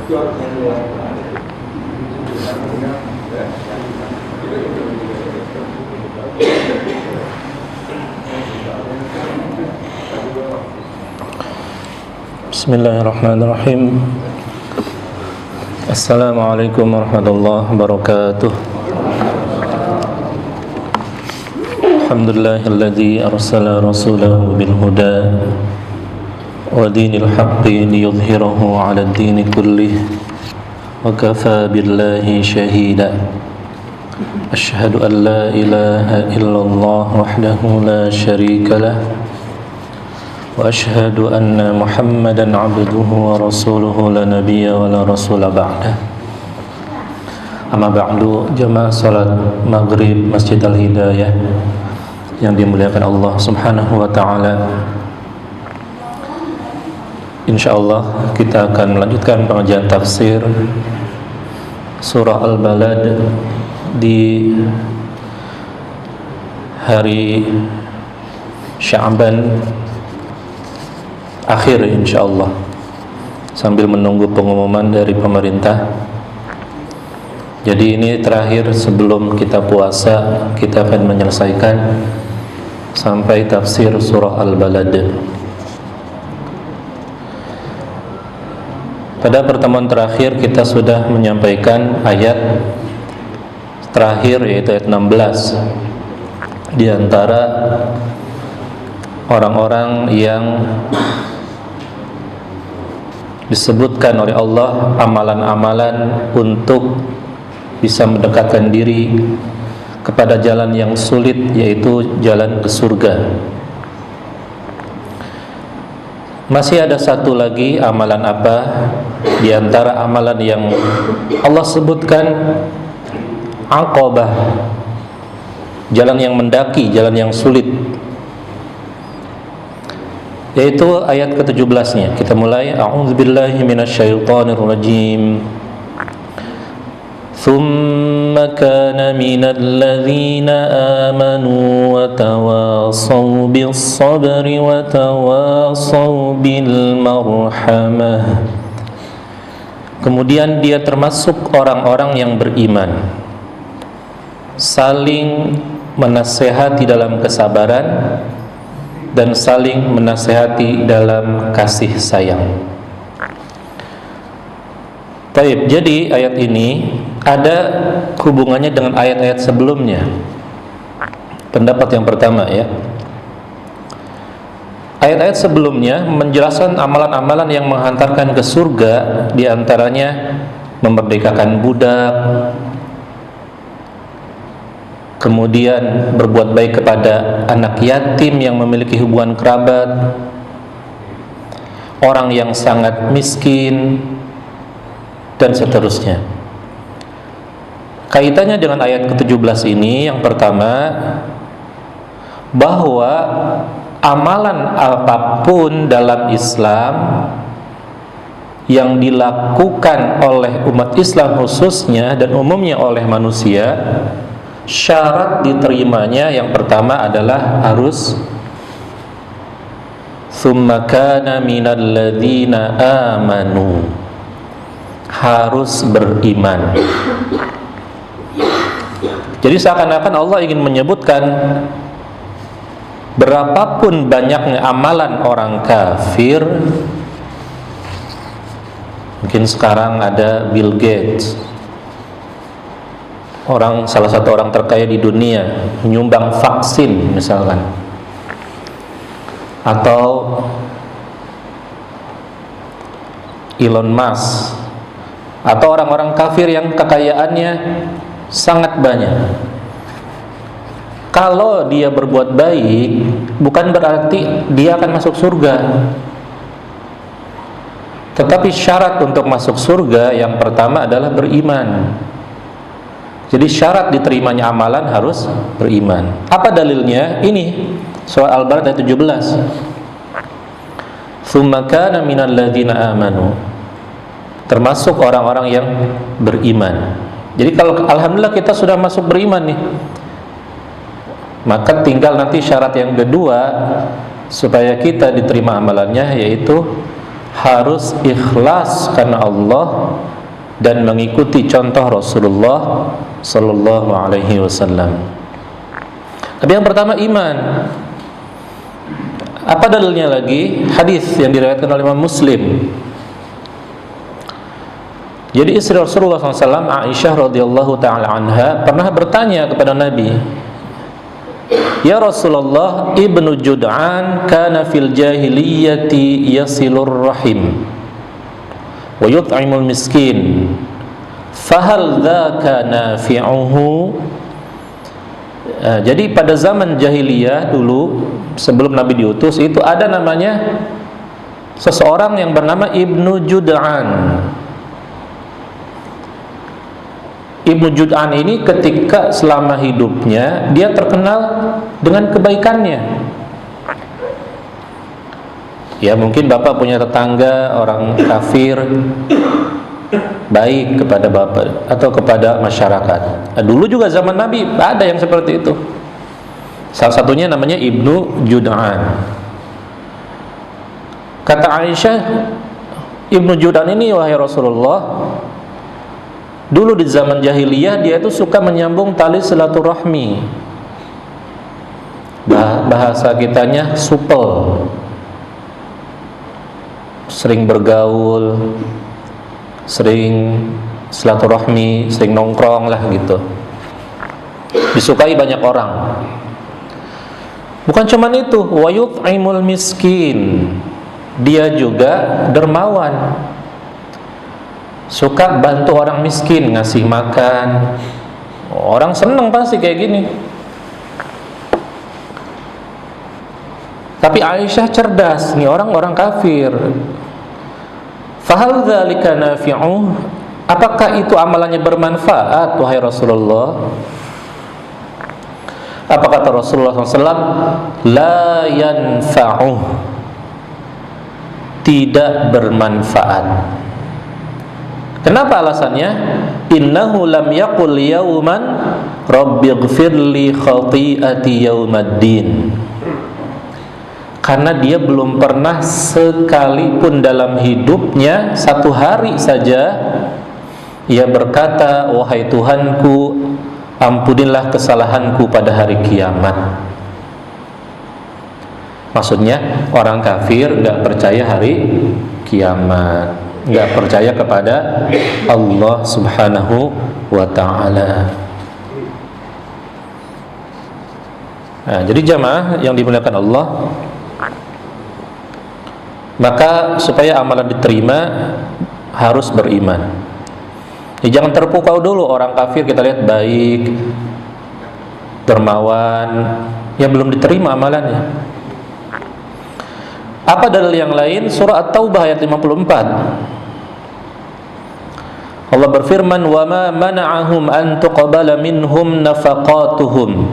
Bismillahirrahmanirrahim. Assalamualaikum warahmatullahi wabarakatuh. Alhamdulillahilladzi arsala rasulahu bil huda wa dinil haqqi liyudhhirahu 'ala ad-dini kullih wa kafaa billahi shahida. Asyhadu an la ilaha illallah wahdahu la syarika lah wa asyhadu anna Muhammadan 'abduhu wa rasuluhu la nabiyya wa la rasula ba'dah. Amma ba'du, jamaah salat maghrib Masjid Al-Hidayah yang dimuliakan Allah Subhanahu wa ta'ala. Insyaallah kita akan melanjutkan pengajian tafsir surah Al-Balad di hari Sya'ban akhir insyaallah, sambil menunggu pengumuman dari pemerintah. Jadi ini terakhir sebelum kita puasa, kita akan menyelesaikan sampai tafsir surah Al-Balad. Pada pertemuan terakhir kita sudah menyampaikan ayat terakhir, yaitu ayat 16, di antara orang-orang yang disebutkan oleh Allah amalan-amalan untuk bisa mendekatkan diri kepada jalan yang sulit, yaitu jalan ke surga. Masih ada satu lagi amalan apa di antara amalan yang Allah sebutkan Aqabah, jalan yang mendaki, jalan yang sulit, yaitu ayat ke-17-nya. Kita mulai. A'udzubillahi minasyaitonirrajim. ثُمَّ كَانَ مِنَ الَّذِينَ آمَنُوا وَتَوَاصَوْا بِالصَّبْرِ وَتَوَاصَوْا بِالْمَرْحَمَةِ. Kemudian dia termasuk orang-orang yang beriman, saling menasehati dalam kesabaran dan saling menasehati dalam kasih sayang. Baik, jadi ayat ini ada hubungannya dengan ayat-ayat sebelumnya. Pendapat yang pertama ya. Ayat-ayat sebelumnya menjelaskan amalan-amalan yang menghantarkan ke surga, di antaranya memerdekakan budak, kemudian berbuat baik kepada anak yatim yang memiliki hubungan kerabat, orang yang sangat miskin, dan seterusnya. Kaitannya dengan ayat ke-17 ini, yang pertama, bahwa amalan apapun dalam Islam yang dilakukan oleh umat Islam khususnya dan umumnya oleh manusia, syarat diterimanya yang pertama adalah harus tsumma kana minal ladzina amanu, harus beriman. Jadi seakan-akan Allah ingin menyebutkan berapapun banyaknya amalan orang kafir. Mungkin sekarang ada Bill Gates, salah satu orang terkaya di dunia, menyumbang vaksin misalkan, atau Elon Musk, atau orang-orang kafir yang kekayaannya sangat banyak. Kalau dia berbuat baik, bukan berarti dia akan masuk surga. Tetapi syarat untuk masuk surga yang pertama adalah beriman. Jadi syarat diterimanya amalan harus beriman. Apa dalilnya? Ini surah Al-Balad ayat 17. Tsumma kana minal ladzina amanu, termasuk orang-orang yang beriman. Jadi kalau alhamdulillah kita sudah masuk beriman nih, maka tinggal nanti syarat yang kedua supaya kita diterima amalannya, yaitu harus ikhlas karena Allah dan mengikuti contoh Rasulullah sallallahu alaihi wasallam. Tapi yang pertama iman. Apa dalilnya lagi? Hadis yang diriwayatkan oleh Imam Muslim. Jadi istri Rasulullah SAW, Aisyah radhiyallahu taala anha, pernah bertanya kepada Nabi, "Ya Rasulullah, ibnu Jud'an kana fil jahiliyati yasilur rahim wa yut'imul miskin, fahal dzaka nafi'uhu?" Jadi pada zaman jahiliyah dulu, sebelum Nabi diutus, itu ada namanya seseorang yang bernama Ibnu Jud'an. Ibnu Jud'an ini ketika selama hidupnya dia terkenal dengan kebaikannya. Ya, mungkin Bapak punya tetangga orang kafir, baik kepada Bapak atau kepada masyarakat. Nah, dulu juga zaman Nabi ada yang seperti itu. Salah satunya namanya Ibnu Jud'an. Kata Aisyah, Ibnu Jud'an ini, wahai Rasulullah, dulu di zaman jahiliyah dia itu suka menyambung tali silaturahmi. Bahasa kitanya supel, sering bergaul, sering silaturahmi, sering nongkrong lah gitu. Disukai banyak orang. Bukan cuma itu, wa yut'imul miskin. Dia juga dermawan. Suka bantu orang miskin, ngasih makan. Orang seneng pasti kayak gini. Tapi Aisyah cerdas, nih orang-orang kafir. Fahal dzalika nafi'uh? Apakah itu amalannya bermanfaat, wahai Rasulullah? Apa kata Rasulullah SAW? La yanfa'uh. Tidak bermanfaat. Kenapa alasannya? Innahu lam yaqul yawman rabbighfirli khati'ati yawmaddin. Karena dia belum pernah sekalipun dalam hidupnya, satu hari saja ia berkata, wahai Tuhanku, ampunilah kesalahanku pada hari kiamat. Maksudnya orang kafir gak percaya hari kiamat, gak percaya kepada Allah subhanahu wa ta'ala. Nah, jadi jamaah yang dimuliakan Allah, maka supaya amalan diterima harus beriman. Jangan terpukau dulu, orang kafir kita lihat baik, dermawan, ya belum diterima amalannya. Apa dalil yang lain? Surah At-Taubah ayat 54. Allah berfirman, "Wa ma mana'ahum an tuqbala minhum nafaqatuhum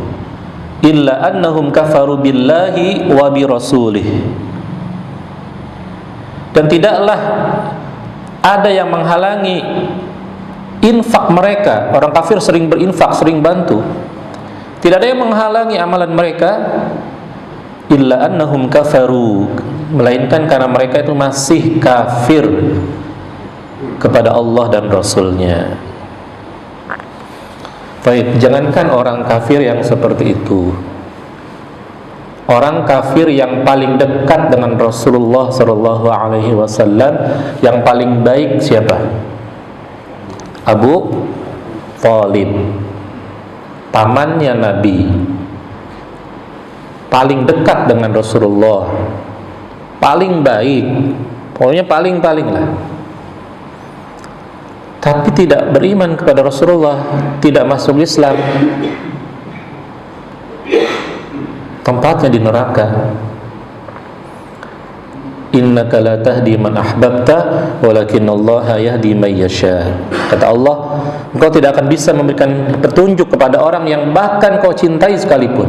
illa annahum kafaru billahi wa bi rasulih." Dan tidaklah ada yang menghalangi infak mereka. Orang kafir sering berinfak, sering bantu. Tidak ada yang menghalangi amalan mereka illa annahum kafaru, melainkan karena mereka itu masih kafir kepada Allah dan Rasulnya. Baik, jangankan orang kafir yang seperti itu, orang kafir yang paling dekat dengan Rasulullah sallallahu alaihi wasallam, yang paling baik siapa? Abu Thalib, pamannya Nabi, paling dekat dengan Rasulullah, paling baik, pokoknya paling lah. Tapi tidak beriman kepada Rasulullah, tidak masuk Islam, tempatnya di neraka. Innaka la tahdi man ahbabta walakinallaha yahdi man yasha. Kata Allah, engkau tidak akan bisa memberikan petunjuk kepada orang yang bahkan kau cintai sekalipun.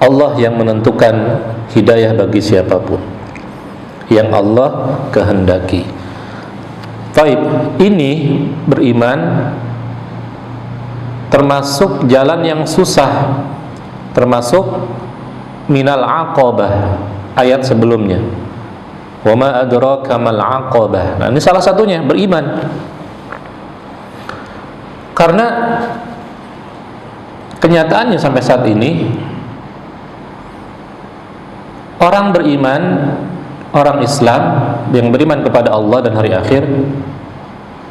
Allah yang menentukan hidayah bagi siapapun yang Allah kehendaki. Baik, ini beriman termasuk jalan yang susah, termasuk minal aqabah, ayat sebelumnya. Wa ma adraka mal aqabah. Nah, ini salah satunya beriman. Karena kenyataannya sampai saat ini orang beriman, orang Islam yang beriman kepada Allah dan hari akhir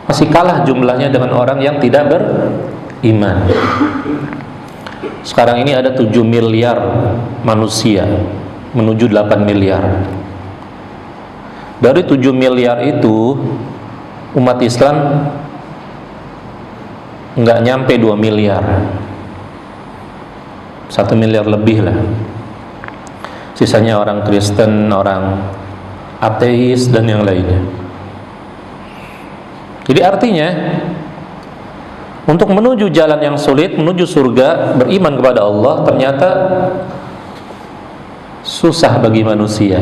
masih kalah jumlahnya dengan orang yang tidak beriman. Sekarang ini ada 7 miliar manusia menuju 8 miliar. Dari 7 miliar itu umat Islam nggak nyampe 2 miliar, 1 miliar lebih lah. Sisanya orang Kristen, orang ateis dan yang lainnya. Jadi artinya untuk menuju jalan yang sulit, menuju surga, beriman kepada Allah ternyata susah bagi manusia.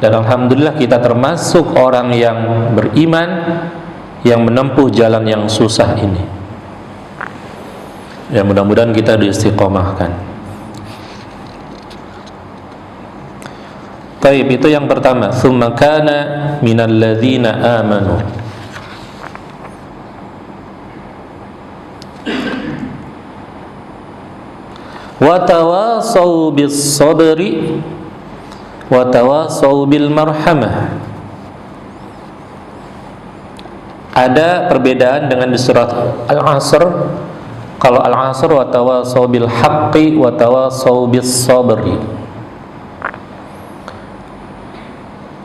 Dan alhamdulillah kita termasuk orang yang beriman, yang menempuh jalan yang susah ini. Ya, mudah-mudahan kita diistiqomahkan. Taib, itu yang pertama. Tsumma kana minal ladzina amanu. Wa tawassaw bis sabri wa tawassaw bil marhamah. Ada perbedaan dengan di surat Al-Asr. Kalau Al-Asr wa tawassaw bil haqqi wa tawassaw bis sabri.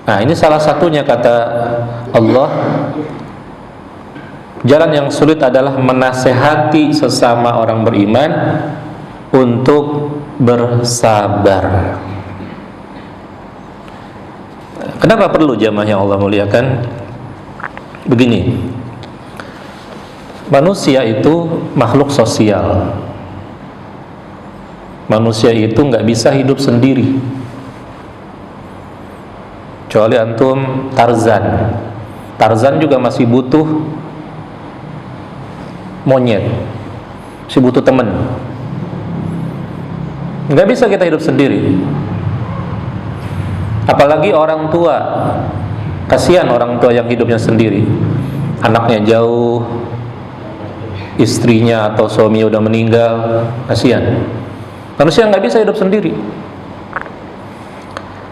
Nah, ini salah satunya kata Allah. Jalan yang sulit adalah menasehati sesama orang beriman untuk bersabar. Kenapa perlu jamaah yang Allah muliakan? Begini, manusia itu makhluk sosial. Manusia itu nggak bisa hidup sendiri. Kecuali antum Tarzan. Tarzan juga masih butuh monyet, masih butuh teman. Nggak bisa kita hidup sendiri. Apalagi orang tua. Kasihan orang tua yang hidupnya sendiri, anaknya jauh, istrinya atau suaminya udah meninggal. Kasihan. Manusia nggak bisa hidup sendiri.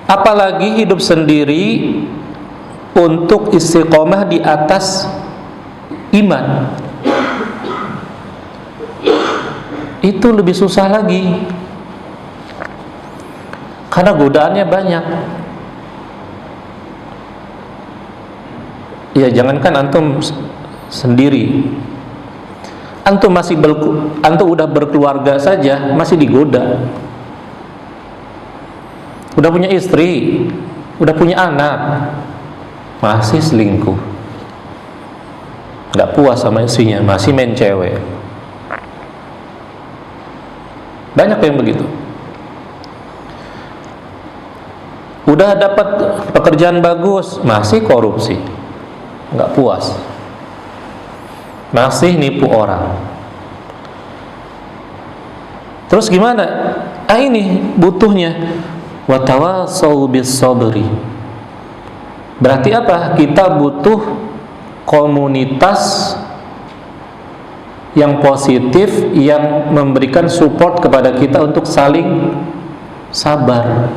Apalagi hidup sendiri untuk istiqomah di atas iman. Itu lebih susah lagi. Karena godaannya banyak. Ya, jangankan antum sendiri, antum udah berkeluarga saja masih digoda. Udah punya istri, udah punya anak, masih selingkuh. Nggak puas sama istrinya, masih main cewek. Banyak yang begitu. Udah dapat pekerjaan bagus, masih korupsi. Nggak puas, masih nipu orang. Terus gimana? Ini butuhnya wa tawassaw bis sabri. Berarti apa? Kita butuh komunitas yang positif, yang memberikan support kepada kita untuk saling sabar.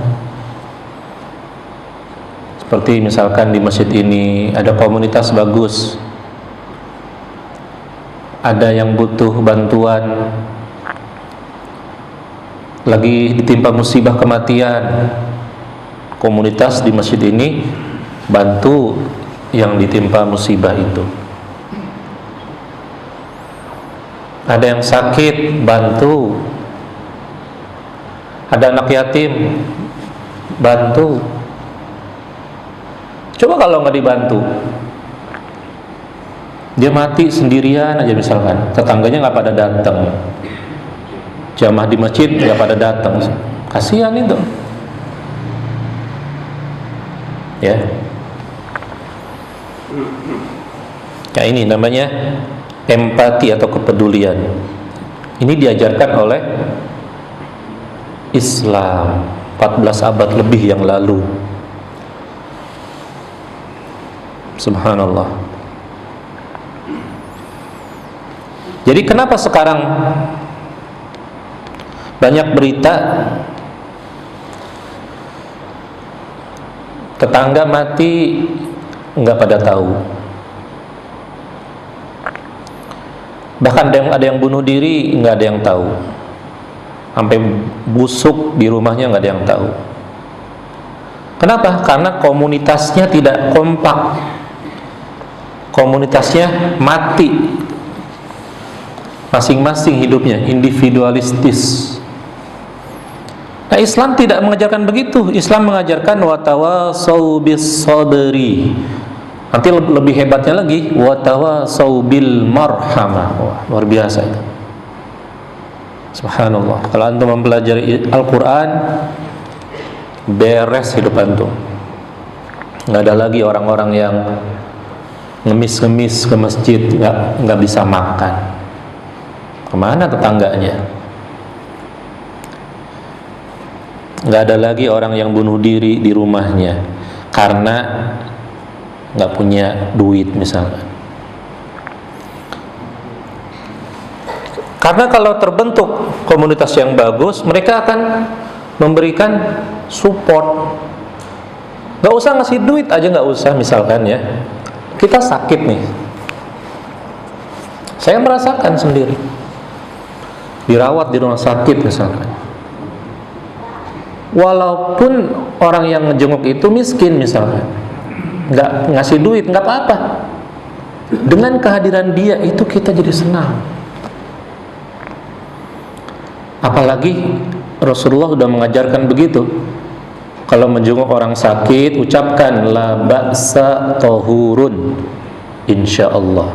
Seperti misalkan di masjid ini ada komunitas bagus, ada yang butuh bantuan, lagi ditimpa musibah kematian, komunitas di masjid ini bantu yang ditimpa musibah itu. Ada yang sakit, bantu. Ada anak yatim, bantu. Coba kalau nggak dibantu, dia mati sendirian aja misalkan, tetangganya nggak pada datang, jamaah di masjid nggak pada datang, kasihan itu. Ya, ya ini namanya empati atau kepedulian. Ini diajarkan oleh Islam 14 abad lebih yang lalu. Subhanallah. Jadi kenapa sekarang banyak berita tetangga mati nggak pada tahu, bahkan ada yang bunuh diri nggak ada yang tahu, sampai busuk di rumahnya nggak ada yang tahu. Kenapa? Karena komunitasnya tidak kompak, komunitasnya mati, masing-masing hidupnya individualistis. Nah, Islam tidak mengajarkan begitu. Islam mengajarkan watawasau bis sabri. Nanti lebih hebatnya lagi, watawasau bil marhamah. Wah, luar biasa itu. Subhanallah. Kalau antum mempelajari Al-Quran, beres hidup antum. Nggak ada lagi orang-orang yang ngemis-ngemis ke masjid, nggak bisa makan. Kemana tetangganya? Nggak ada lagi orang yang bunuh diri di rumahnya karena nggak punya duit misalnya. Karena kalau terbentuk komunitas yang bagus, mereka akan memberikan support. Nggak usah ngasih duit aja, nggak usah. Misalkan ya, kita sakit nih, saya merasakan sendiri, dirawat di rumah sakit misalkan. Walaupun orang yang ngejenguk itu miskin misalnya, nggak ngasih duit, nggak apa-apa. Dengan kehadiran dia itu kita jadi senang. Apalagi Rasulullah sudah mengajarkan begitu. Kalau menjenguk orang sakit, ucapkan la ba'sa tahurun, insyaallah.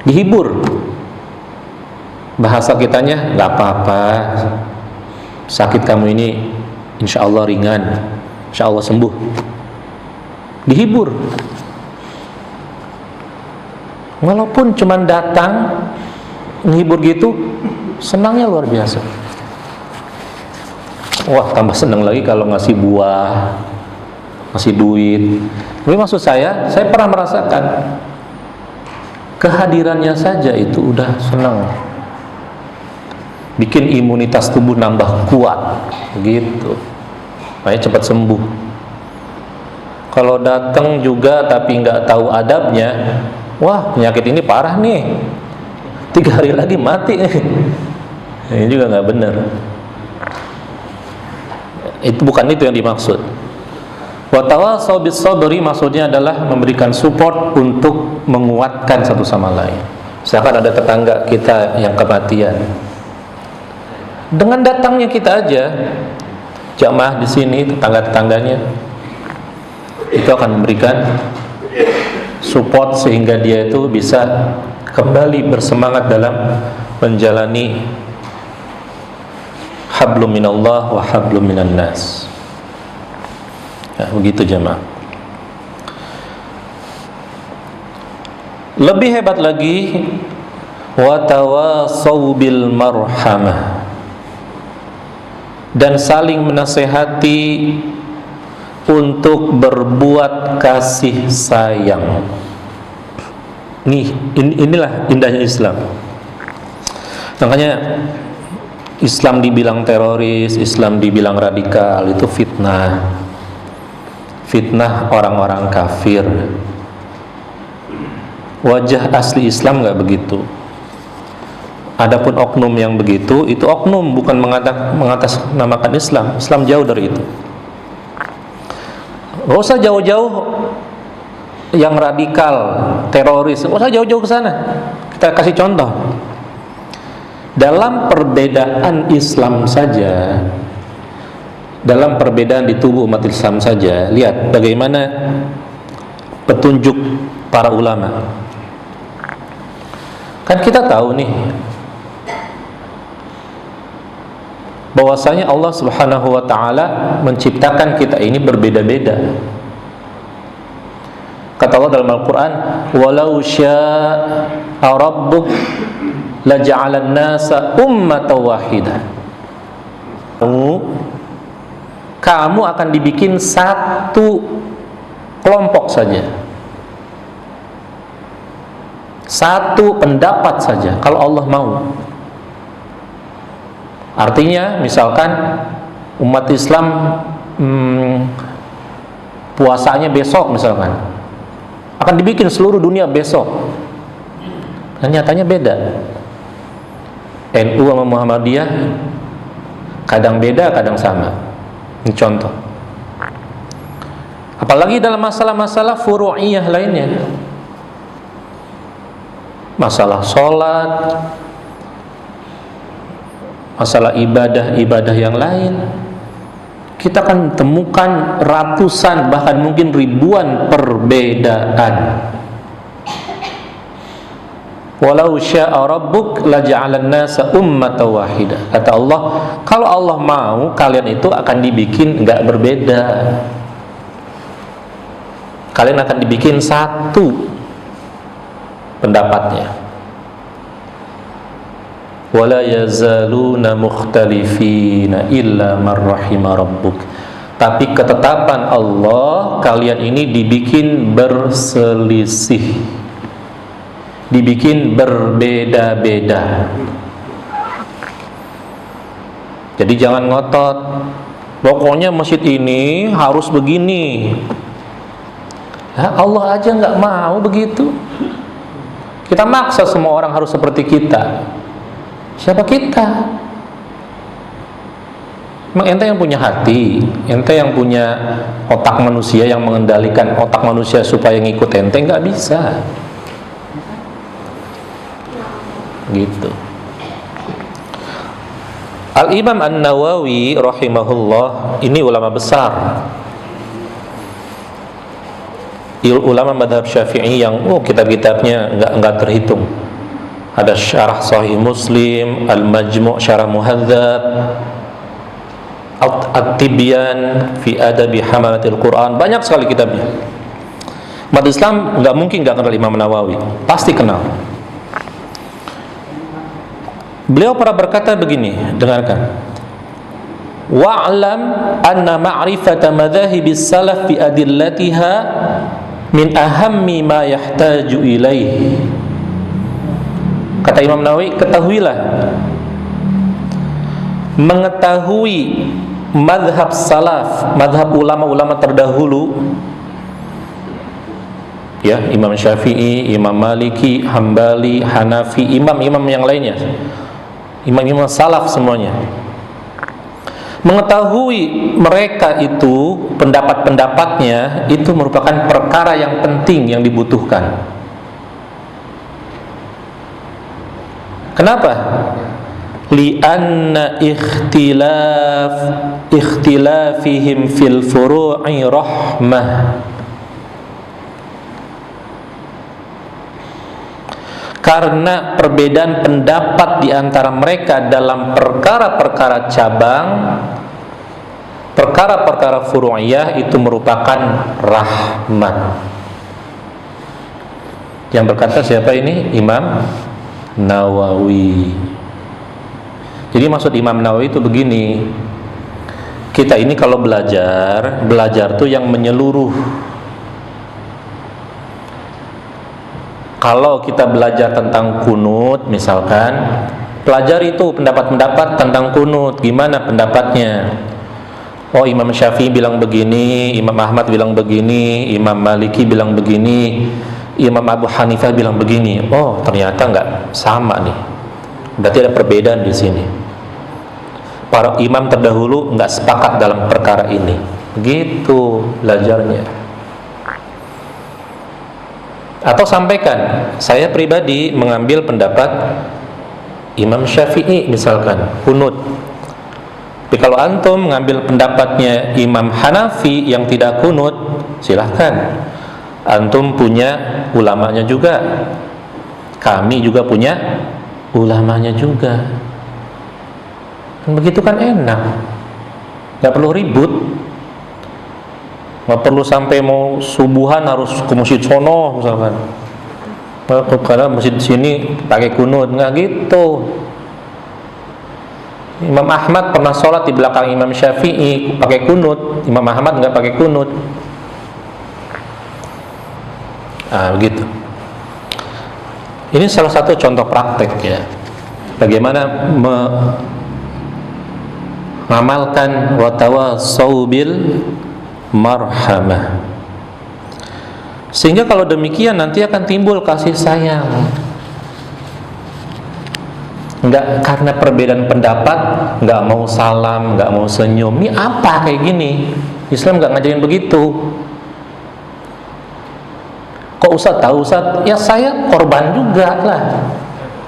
Dihibur. Bahasa kitanya, nggak apa-apa. Sakit kamu ini insya Allah ringan, insya Allah sembuh. Dihibur. Walaupun cuma datang menghibur gitu, senangnya luar biasa. Wah, tambah senang lagi kalau ngasih buah, ngasih duit. Tapi maksud saya pernah merasakan kehadirannya saja itu udah senang, bikin imunitas tubuh nambah kuat, begitu. Makanya cepat sembuh. Kalau datang juga tapi nggak tahu adabnya, wah penyakit ini parah nih, 3 hari lagi mati nih. Ini juga nggak benar. Itu bukan itu yang dimaksud. Watawasau bis sabri maksudnya adalah memberikan support untuk menguatkan satu sama lain. Misalkan ada tetangga kita yang kematian, dengan datangnya kita aja jamaah di sini, tetangga-tetangganya itu akan memberikan support sehingga dia itu bisa kembali bersemangat dalam menjalani hablum minallah wa hablum minan nas. Ya, begitu jamaah. Lebih hebat lagi, wa tawasau bil marhamah, dan saling menasehati untuk berbuat kasih sayang. Inilah indahnya Islam. Makanya Islam dibilang teroris, Islam dibilang radikal, itu fitnah. Fitnah orang-orang kafir. Wajah asli Islam nggak begitu. Adapun oknum yang begitu, itu oknum, bukan mengatasnamakan Islam. Islam jauh dari itu. Gak usah jauh-jauh yang radikal, teroris, gak usah jauh-jauh ke sana. Kita kasih contoh. Dalam perbedaan Islam saja, dalam perbedaan di tubuh umat Islam saja, lihat bagaimana petunjuk para ulama. Kan kita tahu nih bahwasanya Allah Subhanahu wa taala menciptakan kita ini berbeda-beda. Kata Allah dalam Al-Qur'an, "Walau syaa rabbuk laja'alan nasa ummatan wahidah." kamu akan dibikin satu kelompok saja, satu pendapat saja kalau Allah mau. Artinya misalkan umat Islam puasanya besok misalkan, akan dibikin seluruh dunia besok. Dan nyatanya beda. NU sama Muhammadiyah kadang beda, kadang sama. Ini contoh. Apalagi dalam masalah-masalah furu'iyah lainnya, masalah sholat, masalah ibadah-ibadah yang lain, kita akan temukan ratusan bahkan mungkin ribuan perbedaan. Walau syaa rabbuk laja'alan nasa ummatan wahidah. Kata Allah, kalau Allah mau kalian itu akan dibikin enggak berbeda. Kalian akan dibikin satu pendapatnya. Wala yazaluna mukhtalifina illa man rahima rabbuk. Tapi ketetapan Allah, kalian ini dibikin berselisih, dibikin berbeda-beda. Jadi jangan ngotot, pokoknya masjid ini harus begini. Ya, Allah aja nggak mau begitu. Kita maksa semua orang harus seperti kita. Siapa kita? Emang ente yang punya hati, ente yang punya otak manusia, yang mengendalikan otak manusia supaya ngikut ente? Nggak bisa. Gitu. Al-Imam An-Nawawi rahimahullah, ini ulama besar, ulama madhab Syafi'i yang kitab-kitabnya enggak terhitung. Ada syarah Sahih Muslim, Al-Majmu' syarah Muhadzab, At-Tibyan fi Adabi Hamalatil Quran, banyak sekali kitabnya. Umat Islam enggak mungkin enggak kenal Imam Nawawi, pasti kenal. Beliau pernah berkata begini, dengarkan. Wa'lam anna ma'rifata madhahibis salaf fi adillatiha min ahammi ma yahtaju ilaih. Kata Imam Nawawi, ketahuilah, mengetahui madhab salaf, madhab ulama-ulama terdahulu, ya, Imam Syafi'i, Imam Maliki, Hambali, Hanafi, imam-imam yang lainnya, imam-imam salaf semuanya, mengetahui mereka itu pendapat-pendapatnya itu merupakan perkara yang penting yang dibutuhkan. Kenapa? Li'anna ikhtilafihim fil furu'i rahmah. Karena perbedaan pendapat di antara mereka dalam perkara-perkara cabang, perkara-perkara furu'iyah itu merupakan rahmat. Yang berkata siapa ini? Imam Nawawi. Jadi maksud Imam Nawawi itu begini, kita ini kalau belajar tuh yang menyeluruh. Kalau kita belajar tentang kunut misalkan, pelajari itu pendapat-pendapat tentang kunut, gimana pendapatnya. Oh, Imam Syafi'i bilang begini, Imam Ahmad bilang begini, Imam Maliki bilang begini, Imam Abu Hanifah bilang begini. Oh, ternyata nggak sama nih. Berarti ada perbedaan di sini. Para imam terdahulu nggak sepakat dalam perkara ini. Begitu belajarnya. Atau sampaikan, saya pribadi mengambil pendapat Imam Syafi'i misalkan, kunut. Tapi kalau antum mengambil pendapatnya Imam Hanafi yang tidak kunut, silahkan. Antum punya ulamanya juga, kami juga punya ulamanya juga. Begitu kan enak, nggak perlu ribut, nggak perlu sampai mau subuhan harus ke masjid sono misalkan, karena masjid sini pakai kunut, nggak gitu. Imam Ahmad pernah sholat di belakang Imam Syafi'i pakai kunut, Imam Ahmad nggak pakai kunut. Begitu. Ini salah satu contoh praktek ya, bagaimana mengamalkan wa tawassaw bil marhamah. Sehingga kalau demikian nanti akan timbul kasih sayang. Enggak karena perbedaan pendapat, enggak mau salam, enggak mau senyum. Ini apa kayak gini? Islam enggak ngajarin begitu. Kok Ustaz tahu Ustaz? Ya saya korban juga lah.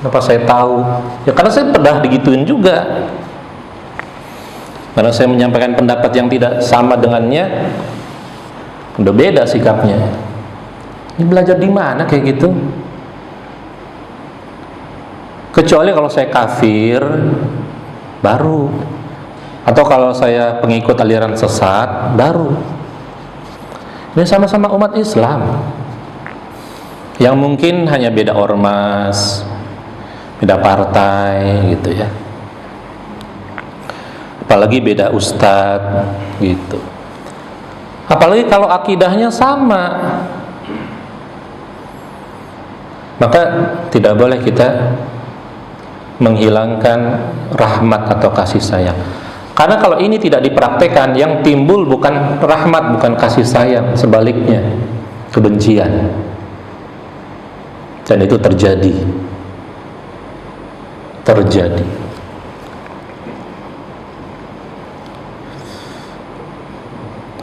Kenapa saya tahu? Ya karena saya pernah digituin juga. Karena saya menyampaikan pendapat yang tidak sama dengannya, udah beda sikapnya. Ini belajar di mana kayak gitu? Kecuali kalau saya kafir, baru. Atau kalau saya pengikut aliran sesat, baru. Ini sama-sama umat Islam, yang mungkin hanya beda ormas, beda partai gitu ya. Apalagi beda ustadz gitu. Apalagi kalau akidahnya sama, maka tidak boleh kita menghilangkan rahmat atau kasih sayang. Karena kalau ini tidak dipraktekkan, yang timbul bukan rahmat, bukan kasih sayang, sebaliknya kebencian. Dan itu terjadi.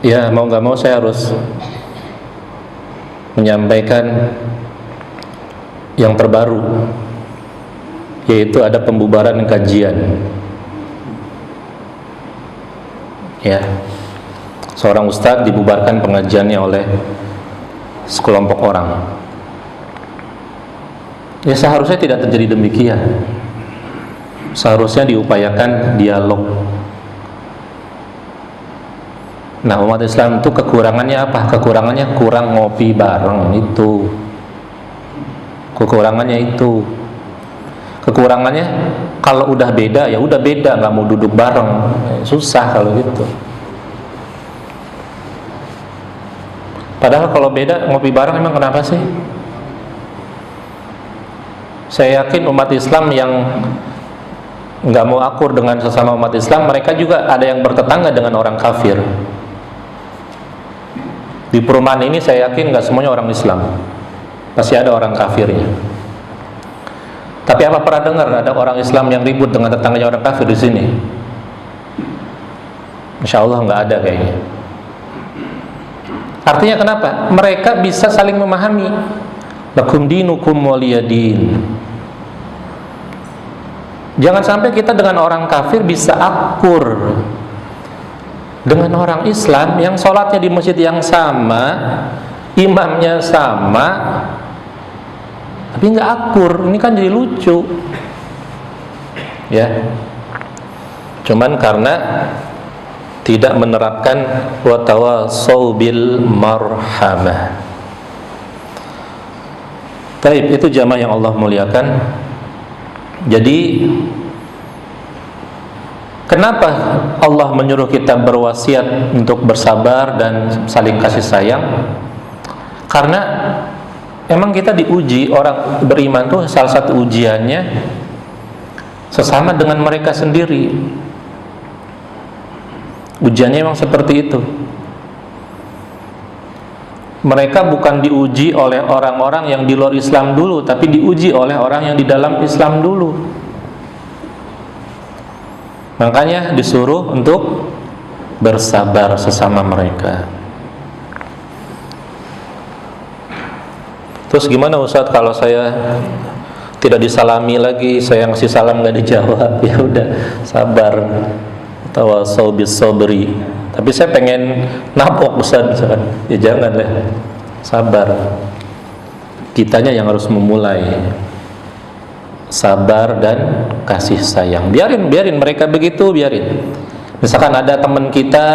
Ya mau gak mau saya harus menyampaikan yang terbaru, yaitu ada pembubaran kajian. Ya, seorang ustadz dibubarkan pengajiannya oleh sekelompok orang. Ya seharusnya tidak terjadi demikian. Seharusnya diupayakan dialog. Nah, umat Islam itu kekurangannya apa? Kekurangannya kurang ngopi bareng, itu. Kekurangannya itu. Kekurangannya kalau udah beda, ya udah beda, nggak mau duduk bareng. Susah kalau gitu. Padahal kalau beda ngopi bareng emang kenapa sih? Saya yakin umat Islam yang nggak mau akur dengan sesama umat Islam, mereka juga ada yang bertetangga dengan orang kafir. Di perumahan ini saya yakin nggak semuanya orang Islam, pasti ada orang kafirnya. Tapi apa pernah dengar ada orang Islam yang ribut dengan tetangganya orang kafir di sini? Insya Allah nggak ada kayaknya. Artinya kenapa? Mereka bisa saling memahami. Lakum dinukum waliyadin. Jangan sampai kita dengan orang kafir bisa akur dengan orang Islam yang sholatnya di masjid yang sama, imamnya sama, tapi nggak akur. Ini kan jadi lucu, ya. Cuman karena tidak menerapkan wa tawassaw bil marhamah. Baik, itu jamaah yang Allah muliakan. Jadi kenapa Allah menyuruh kita berwasiat untuk bersabar dan saling kasih sayang? Karena emang kita diuji, orang beriman tuh salah satu ujiannya sesama dengan mereka sendiri. Ujiannya memang seperti itu. Mereka bukan diuji oleh orang-orang yang di luar Islam dulu, tapi diuji oleh orang yang di dalam Islam dulu. Makanya disuruh untuk bersabar sesama mereka. Terus gimana Ustaz kalau saya tidak disalami lagi, saya ngasih salam nggak dijawab? Ya udah, sabar. Tawassaw bis sabri. Tapi saya pengen napok Ustaz, misalkan. Ya jangan lah, sabar. Kitanya yang harus memulai sabar dan kasih sayang. Biarin mereka begitu, biarin. Misalkan ada teman kita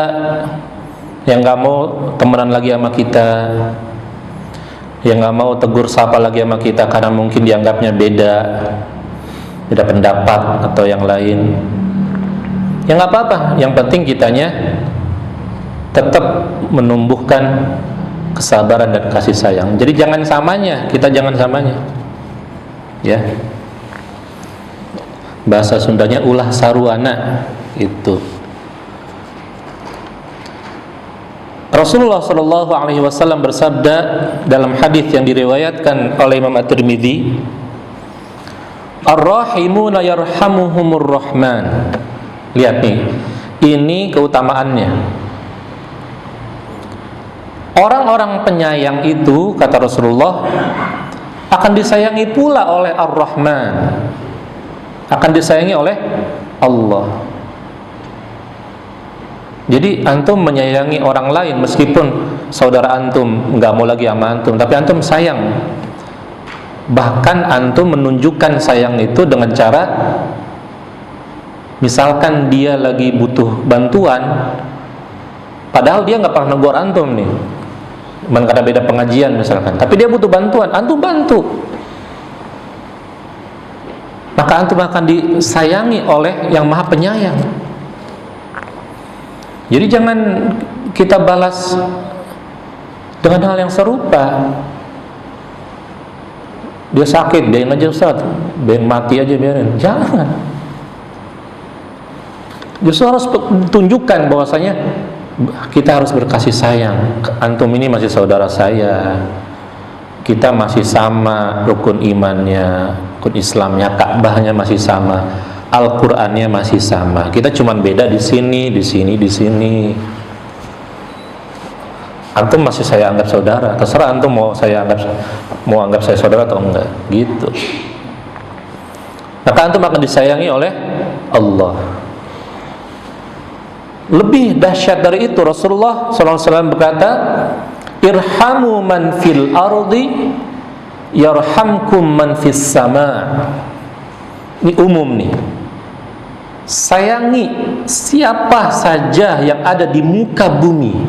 yang nggak mau temenan lagi sama kita, yang nggak mau tegur sapa lagi sama kita karena mungkin dianggapnya beda pendapat atau yang lain. ya nggak apa-apa, yang penting kitanya tetap menumbuhkan kesabaran dan kasih sayang. Jadi jangan samanya, kita jangan samanya, ya. Bahasa Sundanya ulah saruana itu. Rasulullah Shallallahu Alaihi Wasallam bersabda dalam hadis yang diriwayatkan oleh Imam At-Tirmidzi, Ar-rahimuna yarhamuhumur rahman. Lihat nih, ini keutamaannya. Orang-orang penyayang itu, kata Rasulullah, akan disayangi pula oleh Ar-Rahman, akan disayangi oleh Allah. Jadi antum menyayangi orang lain, meskipun saudara antum nggak mau lagi sama antum, tapi antum sayang. Bahkan antum menunjukkan sayang itu dengan cara, misalkan dia lagi butuh bantuan, padahal dia nggak pernah negor antum nih, karena beda pengajian misalkan, tapi dia butuh bantuan, antum bantu, maka antum akan disayangi oleh yang maha penyayang. Jadi jangan kita balas dengan hal yang serupa. Dia sakit, biarin aja Ustaz, biarin mati aja, biarin. Jangan. Justru harus tunjukkan bahwasanya kita harus berkasih sayang. Antum ini masih saudara saya, kita masih sama rukun imannya, rukun Islamnya, Ka'bahnya masih sama, Al-Qur'annya masih sama. Kita cuma beda di sini, di sini, di sini. Antum masih saya anggap saudara, terserah antum mau anggap saya saudara atau enggak, gitu. Maka antum akan disayangi oleh Allah. Lebih dahsyat dari itu, Rasulullah SAW berkata, irhamu man fil ardi yarhamkum man fis sama. Ini umum nih. Sayangi siapa saja yang ada di muka bumi,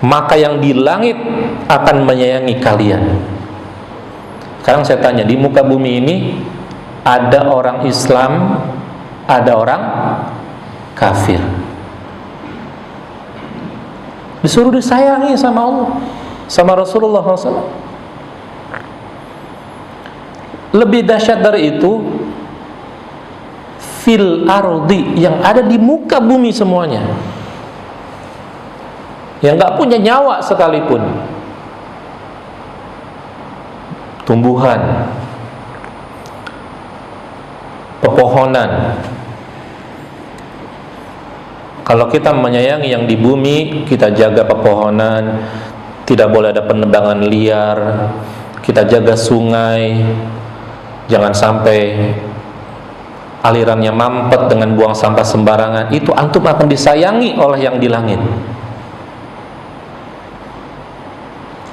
maka yang di langit akan menyayangi kalian. Sekarang saya tanya, di muka bumi ini ada orang Islam, ada orang kafir. Disuruh disayangi sama Allah, sama Rasulullah SAW. Lebih dahsyat dari itu, fil ardi, yang ada di muka bumi semuanya, yang nggak punya nyawa sekalipun, tumbuhan, pepohonan. Kalau kita menyayangi yang di bumi, kita jaga pepohonan, tidak boleh ada penebangan liar, kita jaga sungai, jangan sampai alirannya mampet dengan buang sampah sembarangan. Itu antum akan disayangi oleh yang di langit.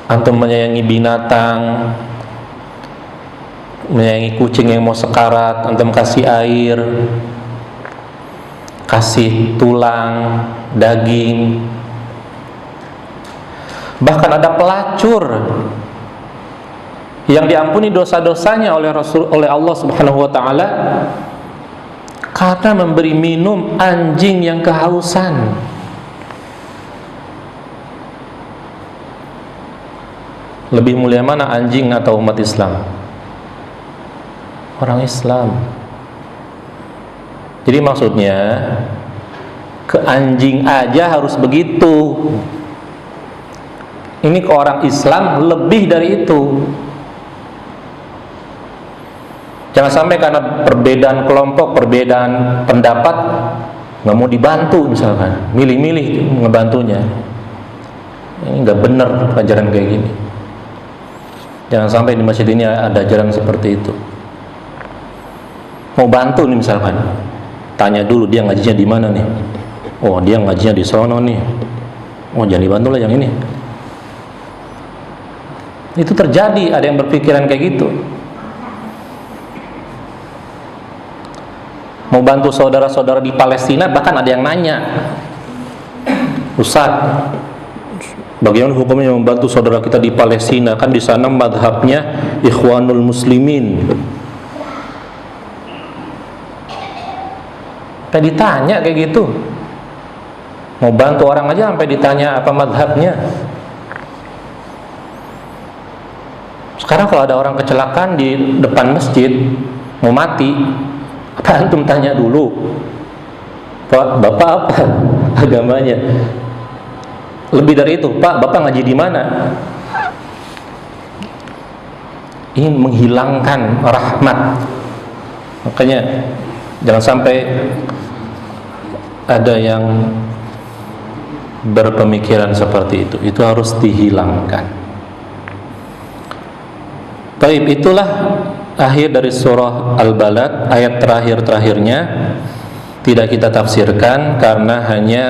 Antum menyayangi binatang, menyayangi kucing yang mau sekarat, antum kasih air, kasih tulang, daging. Bahkan ada pelacur yang diampuni dosa-dosanya oleh Allah Subhanahu wa taala karena memberi minum anjing yang kehausan. Lebih mulia mana anjing atau umat Islam? Orang Islam. Jadi maksudnya, ke anjing aja harus begitu. Ini ke orang Islam lebih dari itu. Jangan sampai karena perbedaan kelompok, perbedaan pendapat, nggak mau dibantu misalkan, milih-milih ngebantunya. Ini nggak benar ajaran kayak gini. Jangan sampai di masjid ini ada ajaran seperti itu. Mau bantu nih misalkan, tanya dulu dia ngajinya di mana nih. Oh, dia ngajinya di sono nih. Oh, jangan dibantu lah yang ini. Itu terjadi, ada yang berpikiran kayak gitu. Mau bantu saudara-saudara di Palestina, bahkan ada yang nanya, Ustaz, bagaimana hukumnya membantu saudara kita di Palestina? Kan di sana madhabnya Ikhwanul Muslimin. Sampai ditanya kayak gitu. Mau bantu orang aja sampai ditanya apa madhabnya. Sekarang kalau ada orang kecelakaan di depan masjid mau mati, apa antum tanya dulu, Pak, Bapak apa agamanya? Lebih dari itu, Pak, Bapak ngaji di mana? Ini menghilangkan rahmat. Makanya jangan sampai ada yang berpemikiran seperti itu. Itu harus dihilangkan. Baik, itulah akhir dari surah Al-Balad, ayat terakhir-terakhirnya tidak kita tafsirkan karena hanya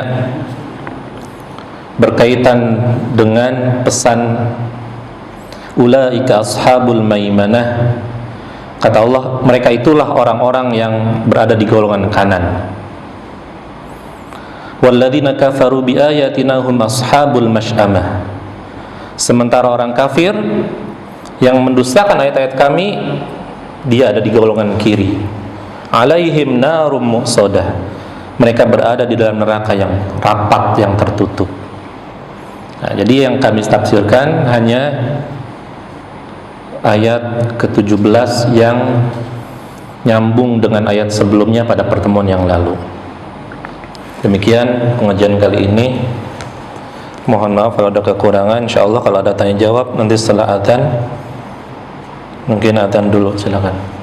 berkaitan dengan pesan ulaika ashabul maimanah. Kata Allah, mereka itulah orang-orang yang berada di golongan kanan. Walladzina kafaru biayatina hum ashabul masy'amah. Sementara orang kafir yang mendustakan ayat-ayat kami, dia ada di golongan kiri. Alaihim narum muqsadah. Mereka berada di dalam neraka yang rapat, yang tertutup. Nah, jadi yang kami tafsirkan hanya ayat ke-17 yang nyambung dengan ayat sebelumnya pada pertemuan yang lalu. Demikian pengajian kali ini. Mohon maaf kalau ada kekurangan. InsyaAllah kalau ada tanya jawab nanti setelah adzan. Mungkin adzan dulu, silakan.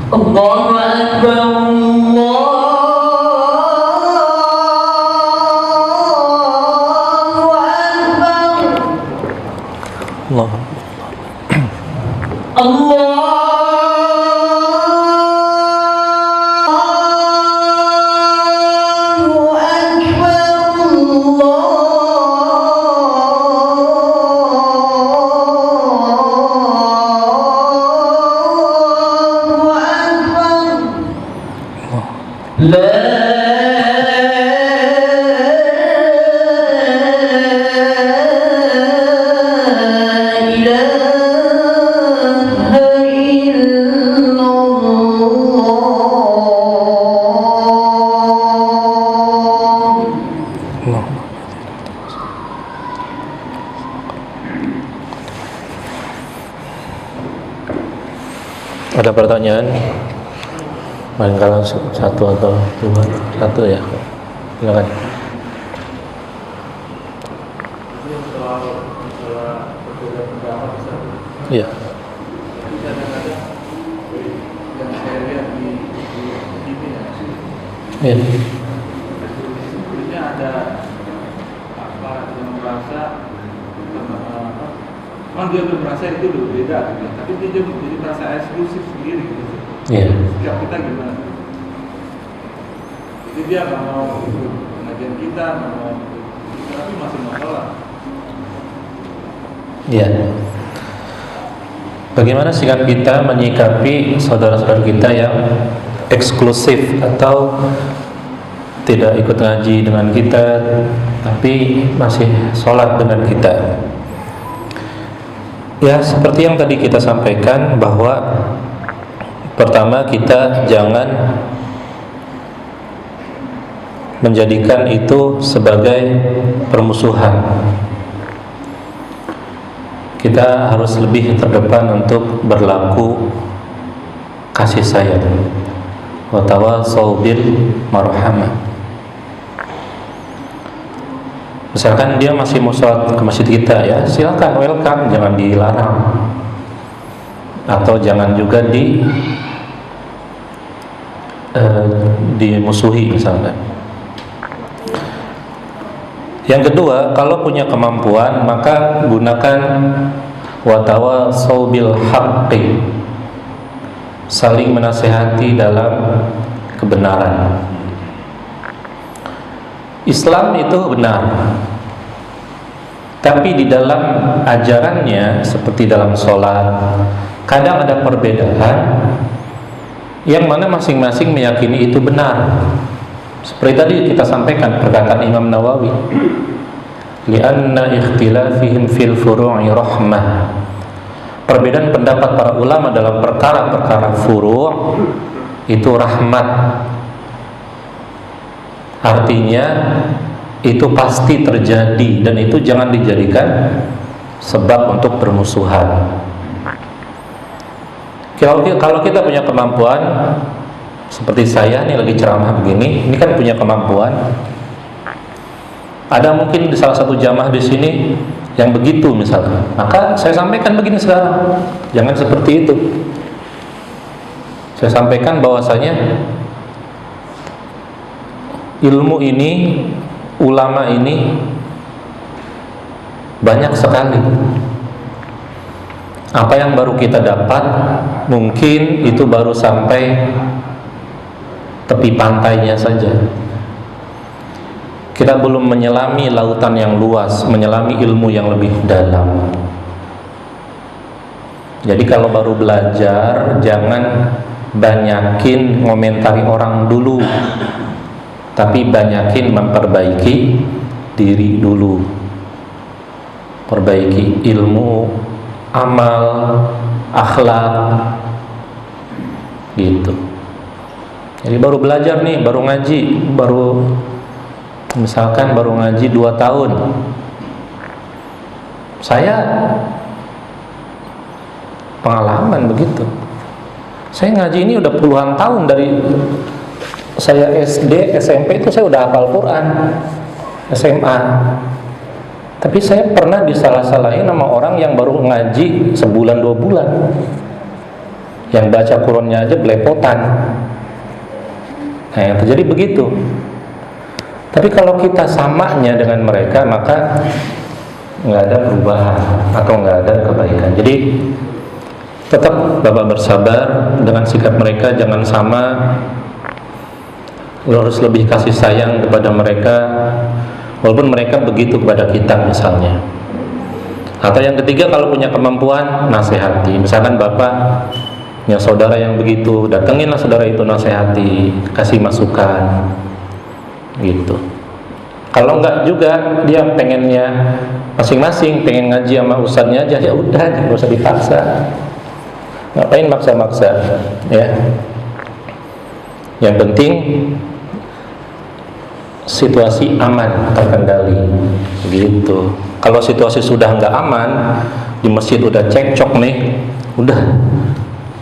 Allahu Akbar, Allah. Ada pertanyaan? Barangkali satu atau dua. Satu ya, silakan. Iya. Iya. Sebetulnya ada apa yang merasa memang dia merasa itu loh beda gitu, tapi dia jadi merasa eksklusif sendiri gitu. Iya. Sikap kita gimana? Jadi dia nggak mau ikut pengajian kita, nggak mau, tapi masih mau sholat. Iya. Bagaimana sikap kita menyikapi saudara-saudara kita yang eksklusif atau tidak ikut ngaji dengan kita tapi masih sholat dengan kita? Ya, seperti yang tadi kita sampaikan bahwa pertama kita jangan menjadikan itu sebagai permusuhan. Kita harus lebih terdepan untuk berlaku kasih sayang. Wa tawassaw bil marhamah. Misalkan dia masih mau sholat ke masjid kita, ya silakan, welcome, jangan dilarang atau jangan juga dimusuhi misalkan. Yang kedua, kalau punya kemampuan maka gunakan wa tawassaw bil haqqi, saling menasihati dalam kebenaran. Islam itu benar, Tapi di dalam ajarannya seperti dalam sholat, kadang ada perbedaan yang mana masing-masing meyakini itu benar. Seperti tadi kita sampaikan perkataan Imam Nawawi, li'anna ikhtilafihim fil furu'i rahmah. Perbedaan pendapat para ulama dalam perkara-perkara furu' itu rahmat. Artinya itu pasti terjadi dan itu jangan dijadikan sebab untuk permusuhan. Kalau kita punya kemampuan seperti saya nih lagi ceramah begini, ini kan punya kemampuan. Ada mungkin di salah satu jamaah di sini yang begitu misalnya, maka saya sampaikan begini sekarang, jangan seperti itu. Saya sampaikan bahwasanya ilmu ini, ulama ini banyak sekali. Apa yang baru kita dapat mungkin itu baru sampai tepi pantainya saja. Kita belum menyelami lautan yang luas, menyelami ilmu yang lebih dalam. Jadi kalau baru belajar, jangan banyakin ngomentari orang dulu, tapi banyakin memperbaiki diri dulu. Perbaiki ilmu, amal, akhlak, gitu. Jadi baru belajar nih, baru ngaji, misalkan baru ngaji 2 tahun. Saya pengalaman begitu. Saya ngaji ini udah puluhan tahun, dari saya SD, SMP itu saya udah hafal Quran, SMA. Tapi saya pernah disalah-salahin sama orang yang baru ngaji sebulan 2 bulan, yang baca Qurannya aja belepotan. Nah, yang terjadi begitu. Tapi kalau kita samanya dengan mereka, maka nggak ada perubahan atau nggak ada kebaikan. Jadi tetap Bapak bersabar dengan sikap mereka, jangan sama. Lo harus lebih kasih sayang kepada mereka, walaupun mereka begitu kepada kita misalnya. Atau yang ketiga, kalau punya kemampuan, nasihati. Misalkan Bapak punya saudara yang begitu, datanginlah saudara itu, nasihati, kasih masukan, gitu. Kalau enggak juga, dia pengennya masing-masing, pengen ngaji sama ustadznya aja, ya udah, nggak usah dipaksa. Ngapain maksa-maksa, ya? Yang penting situasi aman, terkendali, gitu. Kalau situasi sudah nggak aman, di masjid udah cekcok nih, udah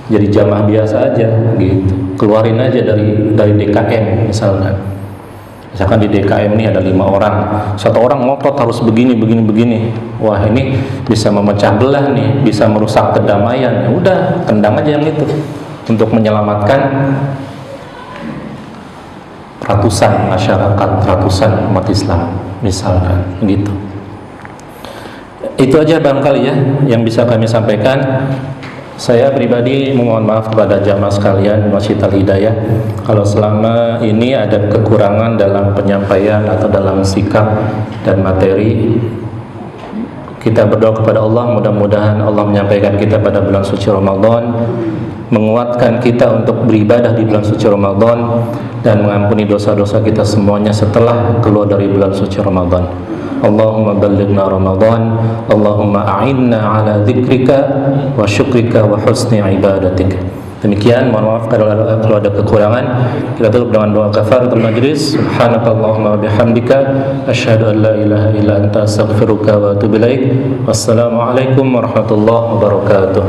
jadi jamaah biasa aja, gitu. Keluarin aja dari DKM misalkan. Misalkan di DKM ini ada 5 orang, 1 orang ngotot harus begini. Wah, ini bisa memecah belah nih, bisa merusak kedamaian. Ya udah, tendang aja yang itu untuk menyelamatkan ratusan masyarakat, ratusan umat Islam misalkan, gitu. Itu aja barangkali ya yang bisa kami sampaikan. Saya pribadi mohon maaf kepada jamaah sekalian Masjid Al-Hidayah kalau selama ini ada kekurangan dalam penyampaian atau dalam sikap dan materi. Kita berdoa kepada Allah, mudah-mudahan Allah menyampaikan kita pada bulan suci Ramadan, menguatkan kita untuk beribadah di bulan suci Ramadan, dan mengampuni dosa-dosa kita semuanya setelah keluar dari bulan suci Ramadan. Allahumma ballighna Ramadan, Allahumma a'inna ala dzikrika wa syukrika wa husni ibadatik. Demikian, mohon maaf kalau ada kekurangan. Kita tutup dengan doa kafaratul majlis. Subhanakallahumma wa bihamdika asyhadu an la ilaha illa anta astaghfiruka wa atubu ilaik. Wassalamualaikum warahmatullahi wabarakatuh.